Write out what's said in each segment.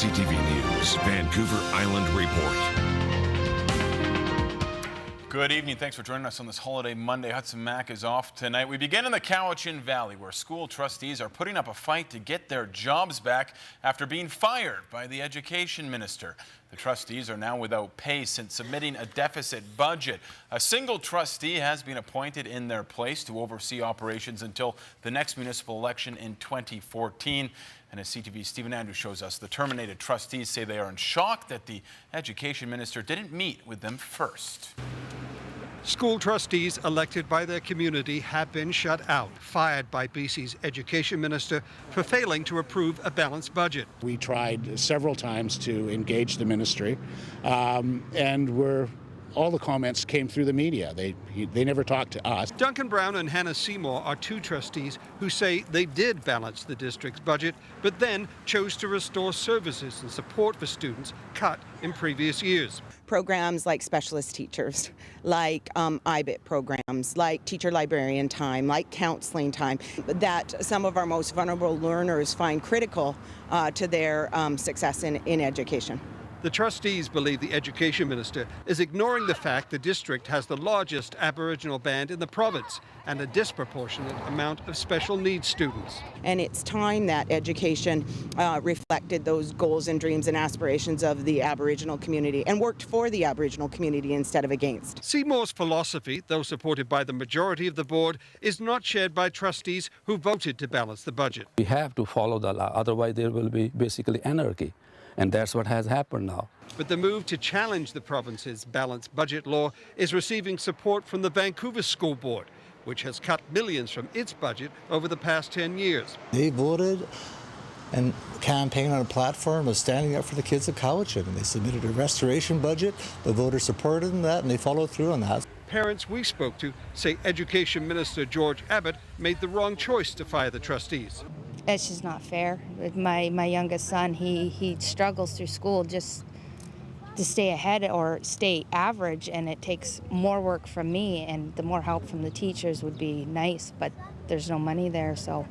CTV News, Vancouver Island Report. Good evening. Thanks for joining us on this holiday Monday. Hudson Mack is off tonight. We begin in the Cowichan Valley, where school trustees are putting up a fight to get their jobs back after being fired by the education minister. The trustees are now without pay since submitting a deficit budget. A single trustee has been appointed in their place to oversee operations until the next municipal election in 2014. And as CTV's Stephen Andrews shows us, the terminated trustees say they are in shock that the education minister didn't meet with them first. School trustees elected by their community have been shut out, fired by BC's education minister for failing to approve a balanced budget. We tried several times to engage the ministry, all the comments came through the media. They never talked to us. Duncan and Hanah Seymour are two trustees who say they did balance the district's budget, but then chose to restore services and support for students cut in previous years. Programs like specialist teachers, like IBIT programs, like teacher librarian time, like counseling time, that some of our most vulnerable learners find critical to their success in education. The trustees believe the education minister is ignoring the fact the district has the largest Aboriginal band in the province and a disproportionate amount of special needs students. And it's time that education reflected those goals and dreams and aspirations of the Aboriginal community and worked for the Aboriginal community instead of against. Seymour's philosophy, though supported by the majority of the board, is not shared by trustees who voted to balance the budget. We have to follow the law, otherwise there will be basically anarchy. And that's what has happened now. But the move to challenge the province's balanced budget law is receiving support from the Vancouver School Board, which has cut millions from its budget over the past 10 years. They voted and campaigned on a platform of standing up for the kids of Cowichan, and they submitted a restoration budget. The voters supported that, and they followed through on that. Parents we spoke to say Education Minister George Abbott made the wrong choice to fire the trustees. It's just not fair. My youngest son, he struggles through school just to stay ahead or stay average, and it takes more work from me, and the more help from the teachers would be nice, but there's no money there, so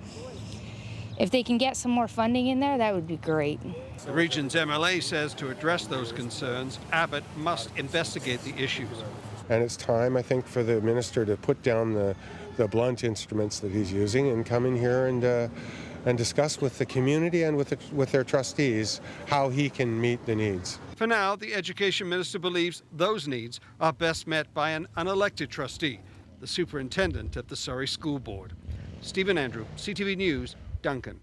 if they can get some more funding in there, that would be great. The region's MLA says to address those concerns, Abbott must investigate the issues. And it's time, I think, for the minister to put down the blunt instruments that he's using and come in here and discuss with the community and with their trustees how he can meet the needs. For now, the education minister believes those needs are best met by an unelected trustee, the superintendent of the Surrey School Board. Stephen Andrews, CTV News, Duncan.